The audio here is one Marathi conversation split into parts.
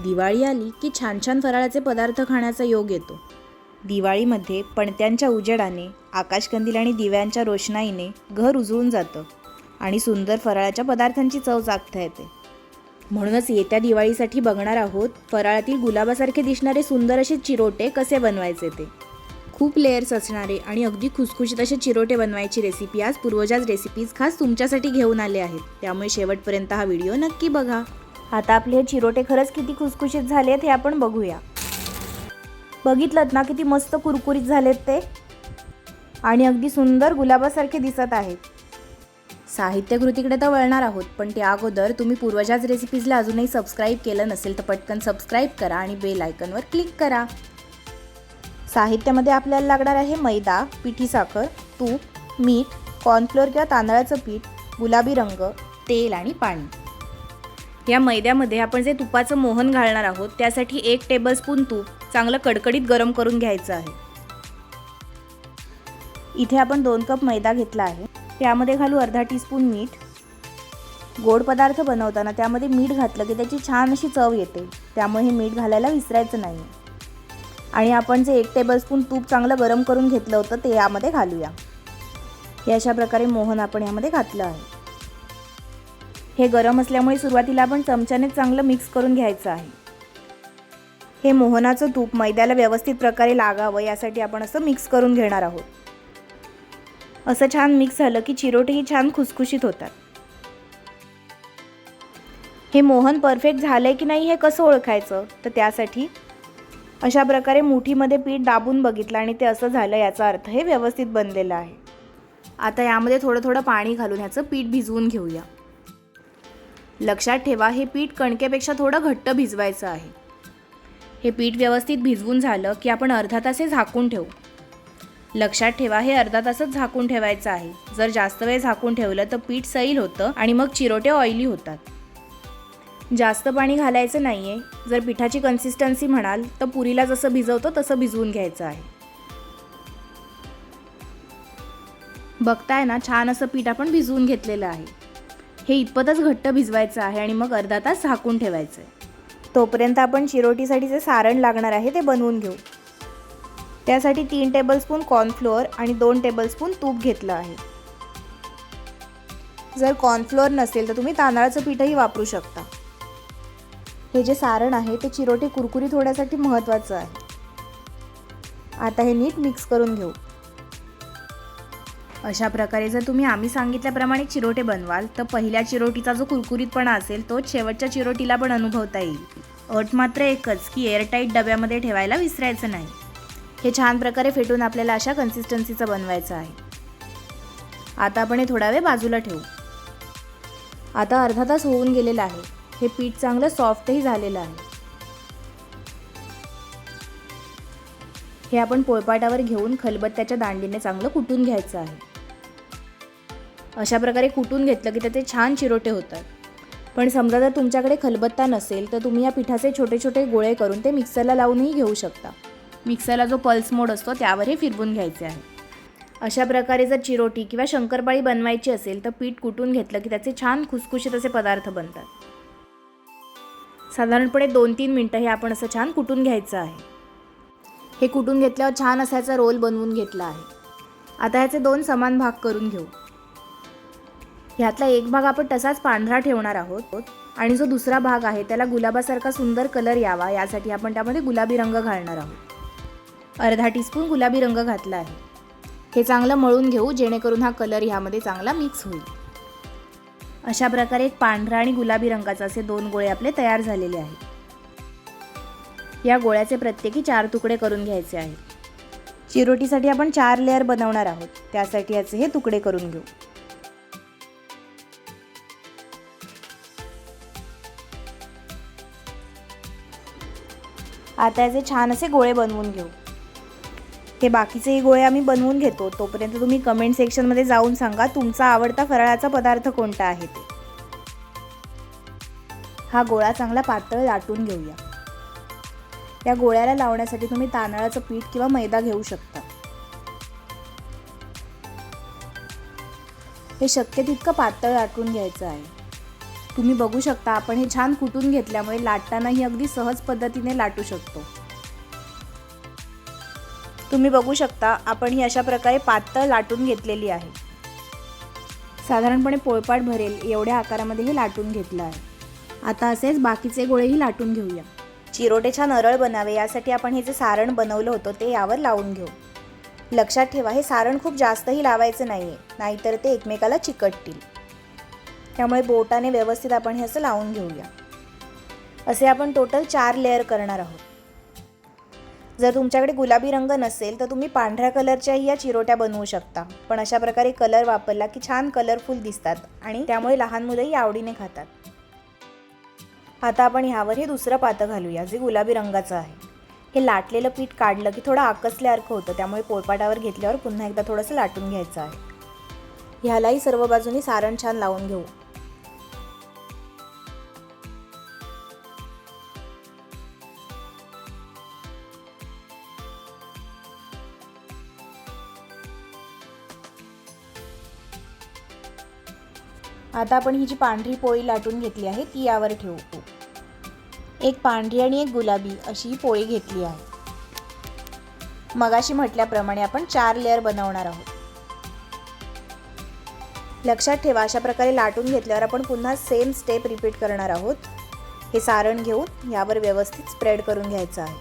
दिवाळी आली की छान छान फराळाचे पदार्थ खाण्याचा योग येतो. दिवाळीमध्ये पणत्यांच्या उजेडाने, आकाशकंदील आणि दिव्यांच्या रोषणाईने घर उजळून जातं आणि सुंदर फराळाच्या पदार्थांची चव चाखता येते. म्हणूनच येत्या दिवाळीसाठी बघणार आहोत फराळातील गुलाबासारखे दिसणारे सुंदर असे चिरोटे कसे बनवायचे ते. खूप लेयर्स असणारे आणि अगदी खुसखुशीत असे चिरोटे बनवायची रेसिपी आज पूर्वजाच रेसिपीज खास तुमच्यासाठी घेऊन आले आहेत. त्यामुळे शेवटपर्यंत हा व्हिडिओ नक्की बघा. आता आपले हे चिरोटे खरंच किती खुसखुशीत झालेत हे आपण बघूया. बघितलंत ना किती मस्त कुरकुरीत झालेत ते आणि अगदी सुंदर गुलाबासारखे दिसत आहेत. साहित्यकृतीकडे तर वळणार आहोत, पण त्या अगोदर तुम्ही पूर्वजाच रेसिपीजला अजूनही सबस्क्राईब केलं नसेल तर पटकन सबस्क्राईब करा आणि बेल आयकॉनवर क्लिक करा. साहित्यामध्ये आपल्याला लागणार आहे मैदा, पिठी साखर, तूप, मीठ, कॉर्नफ्लोअर किंवा तांदळाचं पीठ, गुलाबी रंग, तेल आणि पाणी. या मैद्यामध्ये आपण जे तुपाचं मोहन घालणार आहोत त्यासाठी 1 टेबलस्पून तूप चांगलं कडकडीत गरम करून घ्यायचं आहे. इथे आपण 2 कप मैदा घेतला आहे. त्यामध्ये घालू अर्धा टीस्पून मीठ. गोड पदार्थ बनवताना त्यामध्ये मीठ घातलं की त्याची छान अशी चव येते, त्यामुळे हे मीठ घालायला विसरायचं नाही. आणि आपण जे 1 टेबलस्पून तूप चांगलं गरम करून घेतलं होतं ते यामध्ये घालूया. हे अशा प्रकारे मोहन आपण यामध्ये घातलं आहे. हे गरम असल्यामुळे सुरुवातीला आपण चमच्याने चांगलं मिक्स करून घ्यायचं आहे. हे मोहनाचं तूप मैद्याला व्यवस्थित प्रकारे लागावं यासाठी आपण असं मिक्स करून घेणार आहोत. असं छान मिक्स झालं की चिरोटेही छान खुसखुशीत होतात. हे मोहन परफेक्ट झालंय की नाही हे कसं ओळखायचं, तर त्यासाठी अशा प्रकारे मुठीमध्ये पीठ दाबून बघितलं आणि ते असं झालं याचा अर्थ हे व्यवस्थित बनलेलं आहे. आता यामध्ये थोडं थोडं पाणी घालून ह्याचं पीठ भिजवून घेऊया. लक्षात ठेवा हे पीठ कणकेपेक्षा थोडं घट्ट भिजवायचं आहे. हे पीठ व्यवस्थित भिजवून झालं की आपण अर्धा तास हे झाकून ठेवू. लक्षात ठेवा हे अर्धा तासच झाकून ठेवायचं आहे. जर जास्त वेळ झाकून ठेवलं तर पीठ सैल होतं आणि मग चिरोटे ऑइली होतात. जास्त पाणी घालायचं नाही आहे. जर पिठाची कन्सिस्टन्सी म्हणाल तर पुरीला जसं भिजवतो तसं भिजवून घ्यायचं आहे. बघताय ना छान असं पीठ आपण भिजवून घेतलेलं आहे. हे इतपतच घट्ट भिजवायचं आहे आणि मग अर्धा तास झाकून ठेवायचं आहे. तोपर्यंत आपण चिरोटीसाठी जे सारण लागणार आहे ते बनवून घेऊ. त्यासाठी 3 टेबलस्पून कॉर्नफ्लोअर आणि 2 टेबलस्पून तूप घेतलं आहे. जर कॉर्नफ्लोअर नसेल तर तुम्ही तांदळाचं पीठही वापरू शकता. हे जे सारण आहे ते चिरोटे कुरकुरीत होण्यासाठी महत्त्वाचं आहे. आता हे नीट मिक्स करून घेऊ. अशा प्रकारे जर तुम्ही आम्ही सांगितल्याप्रमाणे चिरोटे बनवाल तर पहिल्या चिरोटीचा जो कुरकुरीतपणा असेल तोच शेवटच्या चिरोटीला पण अनुभवता येईल. अट मात्र एकच की एअरटाईट डब्यामध्ये ठेवायला विसरायचं नाही. हे छान प्रकारे फेटून आपल्याला अशा कन्सिस्टन्सीचं बनवायचं आहे. आता आपण हे थोडा वेळ बाजूला ठेवू. आता अर्धा तास होऊन गेलेला आहे. हे पीठ चांगलं सॉफ्टही झालेलं आहे. हे आपण पोळपाटावर घेऊन खलबत्त्याच्या दांडीने चांगलं कुटून घ्यायचं आहे. अशा प्रकारे कुटून घेतलं की त्याचे छान चिरोटे होतात. पण समजा जर तुमच्याकडे खलबत्ता नसेल तर तुम्ही या पिठाचे छोटे छोटे गोळे करून ते मिक्सरला लावूनही घेऊ शकता. मिक्सरला जो पल्स मोड असतो त्यावर हे फिरवून घ्यायचे आहे. अशा प्रकारे जर चिरोटी किंवा शंकरपाळी बनवायची असेल तर पीठ कुटून घेतलं की त्याचे छान खुसखुशीत असे पदार्थ बनतात. साधारणपणे 2-3 मिनटं हे आपण असं छान कुटून घ्यायचं आहे. हे कुटून घेतल्यावर छान असायचा रोल बनवून घेतला आहे. आता ह्याचे 2 समान भाग करून घेऊ. ह्यातला एक भाग आपण तसाच पांढरा ठेवणार आहोत आणि जो दुसरा भाग आहे त्याला गुलाबासारखा सुंदर कलर यावा यासाठी आपण त्यामध्ये गुलाबी रंग घालणार आहोत. अर्धा टीस्पून गुलाबी रंग घातला आहे. हे चांगलं मळून घेऊ जेणेकरून हा कलर ह्यामध्ये चांगला मिक्स होईल. अशा प्रकारे एक पांढरा आणि गुलाबी रंगाचे असे 2 गोळे आपले तयार झालेले आहेत. या गोळ्याचे प्रत्येकी 4 तुकडे करून घ्यायचे आहेत. चिरोटीसाठी आपण 4 लेअर बनवणार आहोत, त्यासाठी याचे हे तुकडे करून घेऊ. आता याचे छान असे गोळे बनवून घेऊ. हे बाकीचेही गोळे आम्ही बनवून घेतो. तोपर्यंत तुम्ही कमेंट सेक्शनमध्ये जाऊन सांगा तुमचा आवडता फराळाचा पदार्थ कोणता आहे ते. हा गोळा चांगला पातळ लाटून घेऊया. या गोळ्याला लावण्यासाठी तुम्ही तांदळाचं पीठ किंवा मैदा घेऊ शकता. हे शक्य तितकं पातळ लाटून घ्यायचं आहे. तुम्ही बघू शकता आपण हे छान कुटून घेतल्यामुळे लाटतानाही अगदी सहज पद्धतीने लाटू शकतो. तुम्ही बघू शकता आपण ही अशा प्रकारे पातळ लाटून घेतलेली आहे. साधारणपणे पोळपाट भरेल एवढ्या आकारामध्ये हे लाटून घेतलं आहे. आता असेच बाकीचे गोळेही लाटून घेऊया. चिरोटे छान नरळ बनावे यासाठी आपण हे जे सारण बनवलं होतं ते यावर लावून घेऊ. लक्षात ठेवा हे सारण खूप जास्तही लावायचं नाहीये, नाहीतर ते एकमेकाला चिकटतील. त्यामुळे बोटाने व्यवस्थित आपण हे असं लावून घेऊया. असे आपण टोटल 4 लेअर करणार आहोत. जर तुमच्याकडे गुलाबी रंग नसेल तर तुम्ही पांढऱ्या कलरच्याही या चिरोट्या बनवू शकता, पण अशा प्रकारे कलर वापरला की छान कलरफुल दिसतात आणि त्यामुळे लहान मुलंही आवडीने खातात. आता आपण ह्यावर हे दुसरं पातं घालूया जे गुलाबी रंगाचं आहे. हे लाटलेलं पीठ काढलं की थोडं आकसल्यासारखं होतं, त्यामुळे पोळपाटावर घेतल्यावर पुन्हा एकदा थोडंसं लाटून घ्यायचं आहे. ह्यालाही सर्व बाजूनी सारण छान लावून घेऊ. आता आपण ही जी पांढरी पोळी लाटून घेतली आहे ती यावर ठेवू. एक पांढरी आणि एक गुलाबी अशी ही पोळी घेतली आहे. मगाशी म्हटल्याप्रमाणे आपण 4 लेअर बनवणार आहोत. लक्षात ठेवा अशा प्रकारे लाटून घेतल्यावर आपण पुन्हा सेम स्टेप रिपीट करणार आहोत. हे सारण घेऊन यावर व्यवस्थित स्प्रेड करून घ्यायचं आहे.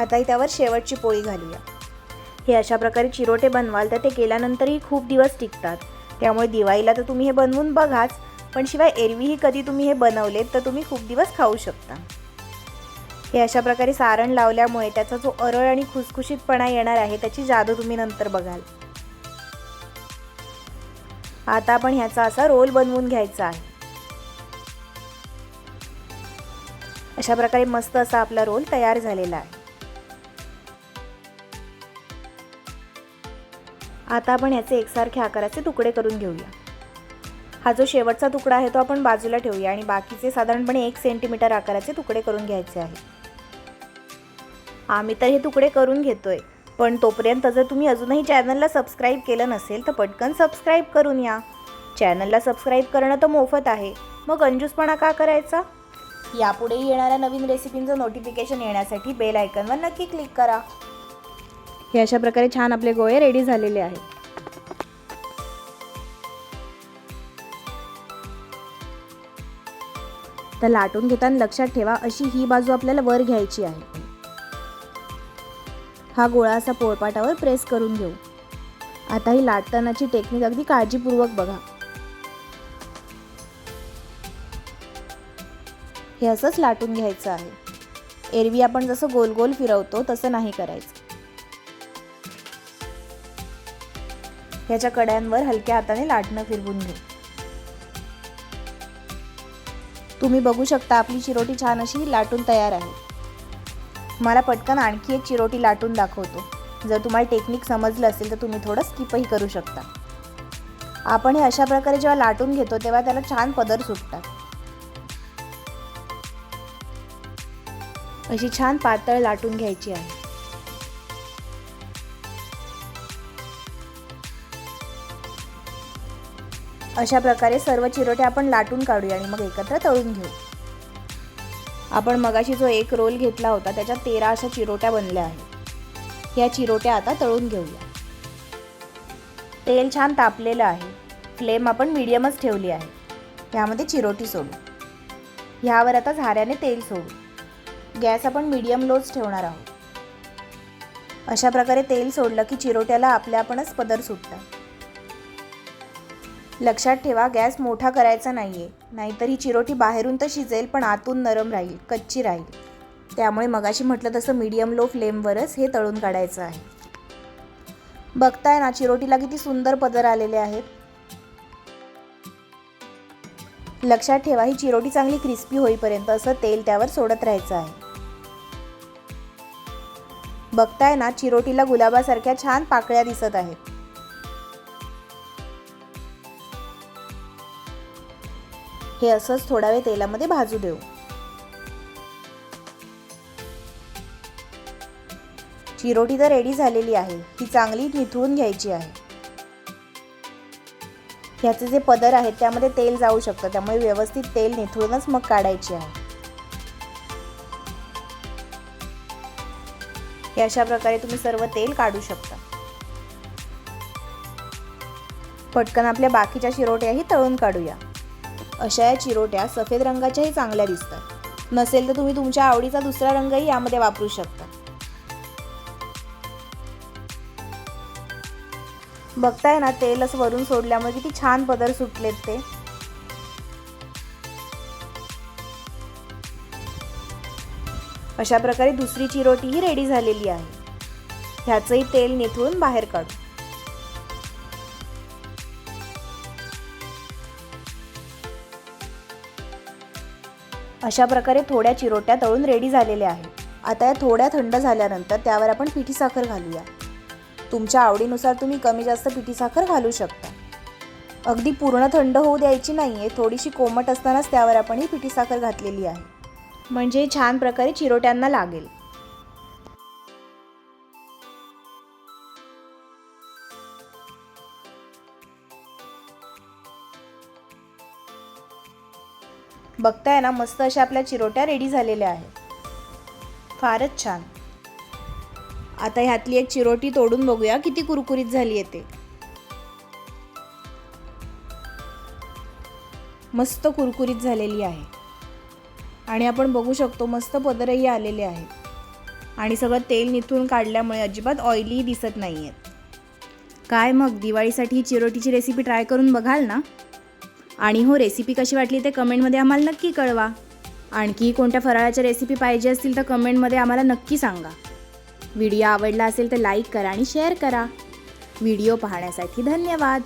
आता त्यावर शेवटची पोळी घालूया. हे अशा प्रकारे चिरोटे बनवाल तर ते केल्यानंतरही खूप दिवस टिकतात. त्यामुळे दिवाळीला तर तुम्ही हे बनवून बघाच, पण शिवाय एरवीही कधी तुम्ही हे बनवलेत तर तुम्ही खूप दिवस खाऊ शकता. हे अशा प्रकारे सारण लावल्यामुळे त्याचा जो अरळ आणि खुसखुशीतपणा येणार आहे त्याची जादू तुम्ही नंतर बघाल. आता आपण ह्याचा असा रोल बनवून घ्यायचा आहे. अशा प्रकारे मस्त असा आपला रोल तयार झालेला आहे. आता आपण याचे एकसारखे आकाराचे तुकडे करून घेऊया. हा जो शेवटचा तुकडा आहे तो आपण बाजूला ठेवूया आणि बाकीचे साधारणपणे 1 सेंटीमीटर आकाराचे तुकडे करून घ्यायचे आहे. आम्ही तर हे तुकडे करून घेतोय, पण तोपर्यंत जर तुम्ही अजूनही चॅनलला सबस्क्राईब केलं नसेल तर पटकन सबस्क्राईब करून या. चॅनलला सबस्क्राईब करणं तर मोफत आहे, मग कंजूसपणा का करायचा? यापुढेही येणाऱ्या नवीन रेसिपींचं नोटिफिकेशन येण्यासाठी बेल आयकॉनवर नक्की क्लिक करा. हे अशा प्रकारे छान आपले गोळे रेडी झालेले आहेत. तर लाटून घेताना लक्षात ठेवा अशी ही बाजू आपल्याला वर घ्यायची आहे. हा गोळा असा पोळपाटावर प्रेस करून घेऊ. आता ही लाटतानाची टेक्निक अगदी काळजीपूर्वक बघा. हे असंच लाटून घ्यायचं आहे. एरवी आपण जसं गोल गोल फिरवतो तसं नाही करायचं. ह्याच्या कड्यांवर हलक्या हाताने लाटणं फिरवून घेऊ. तुम्ही बघू शकता आपली चिरोटी छान अशी लाटून तयार आहे. मला पटकन आणखी एक चिरोटी लाटून दाखवतो. जर तुम्हाला टेक्निक समजलं असेल तर तुम्ही थोडं स्किपही करू शकता. आपण हे अशा प्रकारे जेव्हा लाटून घेतो तेव्हा त्याला छान पदर सुटतात. अशी छान पातळ लाटून घ्यायची आहे. अशा प्रकारे सर्व चिरोटे आपण लाटून काढूया आणि मग एकत्र तळून घेऊ. आपण मगाशी जो एक रोल घेतला होता त्याच्यात 13 अशा चिरोट्या बनल्या आहेत. या चिरोट्या आता तळून घेऊया. तेल छान तापलेलं आहे. फ्लेम आपण मीडियमच ठेवली आहे. यामध्ये चिरोटी सोडू. ह्यावर आता झाऱ्याने तेल सोडू. गॅस आपण मीडियम लोच ठेवणार आहोत. अशा प्रकारे तेल सोडलं की चिरोट्याला आपल्या आपणच पदर सुटतात. लक्षात ठेवा गॅस मोठा करायचा नाहीये, नाहीतर ही चिरोटी बाहेरून तर शिजेल पण आतून नरम राहील, कच्ची राहील. त्यामुळे मगाशी म्हटलं तसं मीडियम लो फ्लेमवरच हे तळून काढायचं आहे. बघताय ना चिरोटीला किती सुंदर पदर आलेले आहेत. लक्षात ठेवा ही चिरोटी चांगली क्रिस्पी होईपर्यंत असं तेल त्यावर सोडत राहायचं आहे. बघताय ना चिरोटीला गुलाबासारख्या छान पाकळ्या दिसत आहेत. हे असंच थोडा वेळ तेलामध्ये भाजू देऊ. चिरोटी तर रेडी झालेली आहे. ही चांगली निथळून घ्यायची आहे. ह्याचे जे पदर आहेत त्यामध्ये तेल जाऊ शकतं, त्यामुळे व्यवस्थित तेल निथळूनच मग काढायचे आहे. हे अशा प्रकारे तुम्ही सर्व तेल काढू शकता. पटकन आपल्या बाकीच्या चिरोट्याही तळून काढूया. अशा या चिरोट्या सफेद रंगाच्याही चांगल्या दिसतात. नसेल तर तुम्ही तुमच्या आवडीचा दुसरा रंगही यामध्ये वापरू शकता. बघताय ना, तेल असं वरून सोडल्यामुळे किती छान पदर सुटलेत ते. अशा प्रकारे दुसरी चिरोटीही रेडी झालेली आहे. ह्याचंही तेल निथळून बाहेर काढू. अशा प्रकारे थोड्या चिरोट्या तळून रेडी झालेल्या आहेत. आता या थोड्या थंड झाल्यानंतर त्यावर आपण पिठी साखर घालूया. तुमच्या आवडीनुसार तुम्ही कमी जास्त पिठी साखर घालू शकता. अगदी पूर्ण थंड होऊ द्यायची नाही आहे, थोडीशी कोमट असतानाच त्यावर आपण ही पिठी साखर घातलेली आहे, म्हणजे छान प्रकारे चिरोट्यांना लागेल. बघताय ना, मस्त अशा आपल्या चिरोट्या रेडी झालेल्या आहेत. फारच छान. आता ह्यातली एक चिरोटी तोडून बघूया किती कुरकुरीत झाली आहे ते. मस्त कुरकुरीत झालेली आहे आणि आपण बघू शकतो मस्त पदरही आलेले आहेत आणि सगळं तेल निथळून काढल्यामुळे अजिबात ऑइली दिसत नाही आहेत. काय मग दिवाळीसाठी ही चिरोटीची रेसिपी ट्राय करून बघाल ना? आणि हो, रेसिपी कशी वाटली ते कमेंटमध्ये आम्हाला नक्की कळवा. आणखी कोणत्या फराळाच्या रेसिपी पाहिजे असतील तर कमेंटमध्ये आम्हाला नक्की सांगा. व्हिडिओ आवडला असेल तर लाईक करा आणि शेअर करा. व्हिडिओ पाहण्यासाठी धन्यवाद.